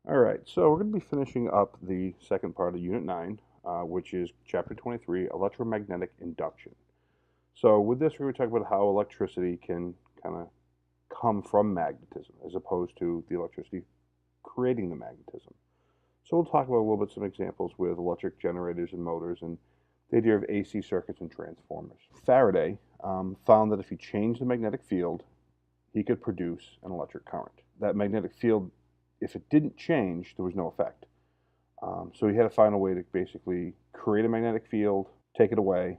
All right, so we're going to be finishing up the second part of Unit 9, which is Chapter 23, Electromagnetic Induction. So with this, we're going to talk about how electricity can kind of come from magnetism as opposed to the electricity creating the magnetism. So we'll talk about a little bit some examples with electric generators and motors and the idea of AC circuits and transformers. Faraday found that if you change the magnetic field, he could produce an electric current. That magnetic field, if it didn't change, there was no effect. So he had to find a way to basically create a magnetic field, take it away,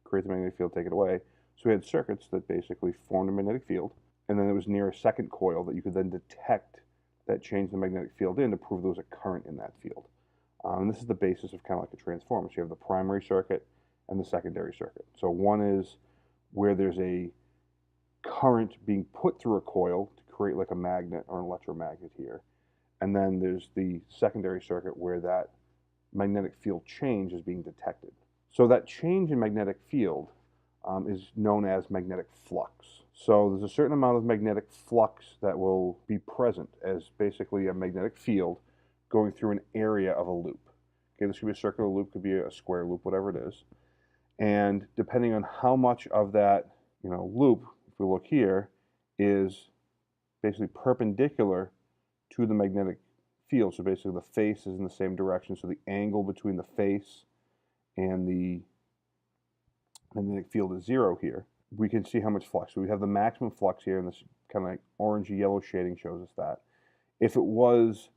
create the magnetic field, take it away. So he had circuits that basically formed a magnetic field, and then it was near a second coil that you could then detect that changed the magnetic field in to prove there was a current in that field. And this is the basis of kind of like a transformer. So you have the primary circuit and the secondary circuit. So one is where there's a current being put through a coil to create like a magnet or an electromagnet here. And then there's the secondary circuit where that magnetic field change is being detected. So that change in magnetic field is known as magnetic flux. So there's a certain amount of magnetic flux that will be present as basically a magnetic field going through an area of a loop. Okay, this could be a circular loop, could be a square loop, whatever it is. And depending on how much of that, loop, if we look here, is basically perpendicular to the magnetic field. So basically the face is in the same direction. So the angle between the face and the magnetic field is 0 here. We can see how much flux. So we have the maximum flux here, and this kind of like orangey yellow shading shows us that. If it was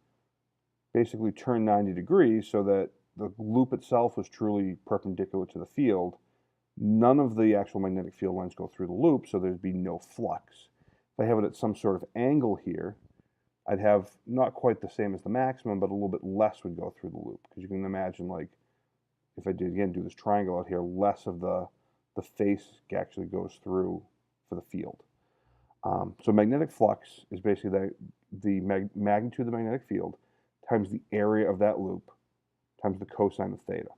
basically turned 90 degrees so that the loop itself was truly perpendicular to the field, none of the actual magnetic field lines go through the loop, so there'd be no flux. If I have it at some sort of angle here, I'd have not quite the same as the maximum, but a little bit less would go through the loop. Because you can imagine, like, if I did, again, do this triangle out here, less of the face actually goes through for the field. So magnetic flux is basically the magnitude of the magnetic field times the area of that loop times the cosine of theta.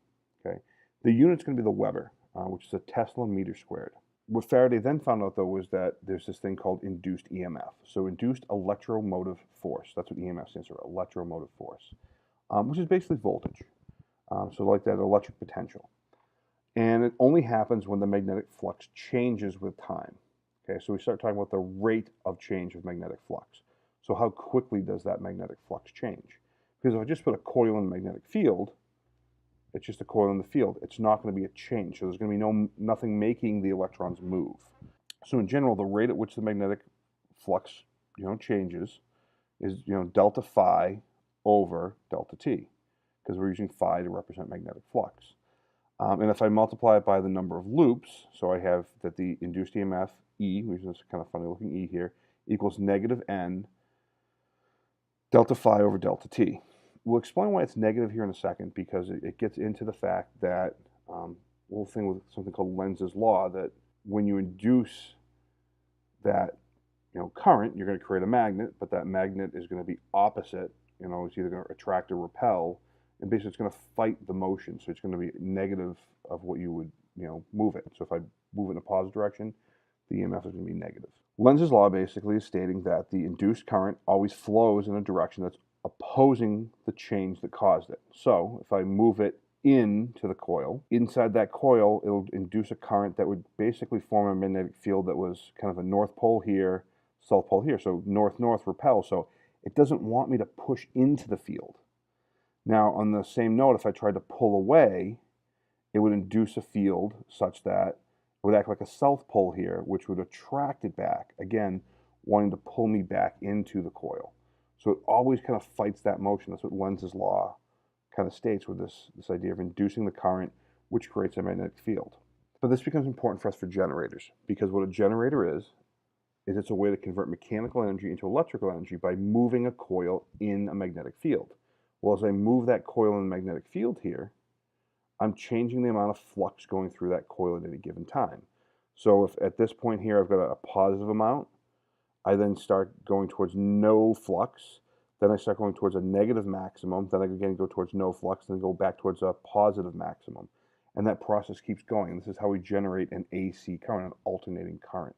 Okay, the unit's going to be the Weber, which is a Tesla meter squared. What Faraday then found out, though, was that there's this thing called induced EMF. So induced electromotive force. That's what EMF stands for, electromotive force, which is basically voltage. So like that electric potential. And it only happens when the magnetic flux changes with time. Okay, so we start talking about the rate of change of magnetic flux. So how quickly does that magnetic flux change? Because if I just put a coil in the magnetic field, it's just a coil in the field. It's not going to be a change. So there's going to be nothing making the electrons move. So in general, the rate at which the magnetic flux, changes is, delta phi over delta t, because we're using phi to represent magnetic flux. And if I multiply it by the number of loops, so I have that the induced EMF, E, which is kind of funny looking E here, equals negative N delta phi over delta t. We'll explain why it's negative here in a second, because it gets into the fact that we'll think with something called Lenz's law, that when you induce that current, you're going to create a magnet, but that magnet is going to be opposite. It's either going to attract or repel, and basically it's going to fight the motion. So it's going to be negative of what you would move it. So if I move it in a positive direction, the EMF is going to be negative. Lenz's law basically is stating that the induced current always flows in a direction that's opposing the change that caused it. So if I move it into the coil, inside that coil, it'll induce a current that would basically form a magnetic field that was kind of a north pole here, south pole here. So north-north repel. So it doesn't want me to push into the field. Now, on the same note, if I tried to pull away, it would induce a field such that it would act like a south pole here, which would attract it back, again, wanting to pull me back into the coil. So it always kind of fights that motion. That's what Lenz's law kind of states with this idea of inducing the current, which creates a magnetic field. But this becomes important for us for generators, because what a generator is it's a way to convert mechanical energy into electrical energy by moving a coil in a magnetic field. Well, as I move that coil in the magnetic field here, I'm changing the amount of flux going through that coil at any given time. So if at this point here I've got a positive amount, I then start going towards no flux, then I start going towards a negative maximum, then I again go towards no flux, then go back towards a positive maximum. And that process keeps going. This is how we generate an AC current, an alternating current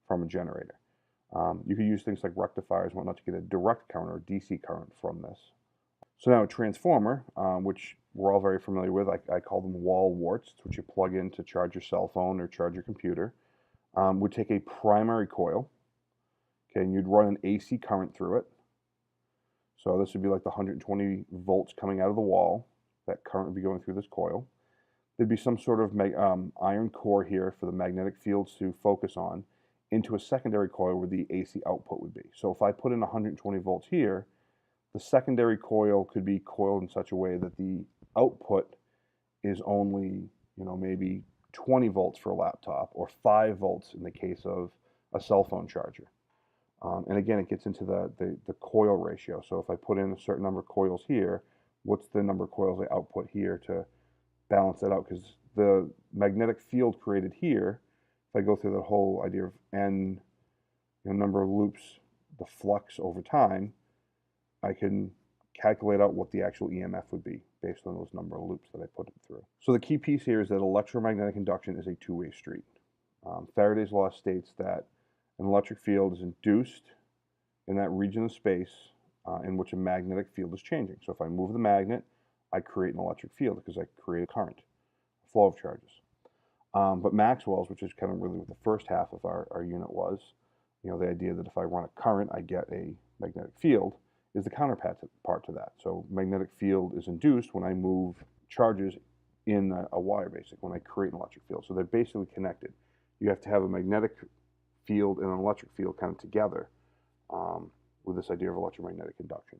from a generator. You could use things like rectifiers and whatnot to get a direct current or DC current from this. So now a transformer, which we're all very familiar with, I call them wall warts. It's what you plug in to charge your cell phone or charge your computer. Would take a primary coil, okay, and you'd run an AC current through it. So this would be like the 120 volts coming out of the wall. That current would be going through this coil. There'd be some sort of iron core here for the magnetic fields to focus on into a secondary coil where the AC output would be. So if I put in 120 volts here, the secondary coil could be coiled in such a way that the output is only, maybe 20 volts for a laptop or 5 volts in the case of a cell phone charger. And again, it gets into the coil ratio. So if I put in a certain number of coils here, what's the number of coils I output here to balance that out? Because the magnetic field created here, if I go through the whole idea of n number of loops, the flux over time, I can calculate out what the actual EMF would be based on those number of loops that I put it through. So the key piece here is that electromagnetic induction is a two-way street. Faraday's law states that an electric field is induced in that region of space in which a magnetic field is changing. So if I move the magnet, I create an electric field because I create a current, a flow of charges. But Maxwell's, which is kind of really what the first half of our unit was, the idea that if I run a current, I get a magnetic field, is the counterpart to that. So magnetic field is induced when I move charges in a wire, basically, when I create an electric field. So they're basically connected. You have to have a magnetic field and an electric field kind of together with this idea of electromagnetic induction.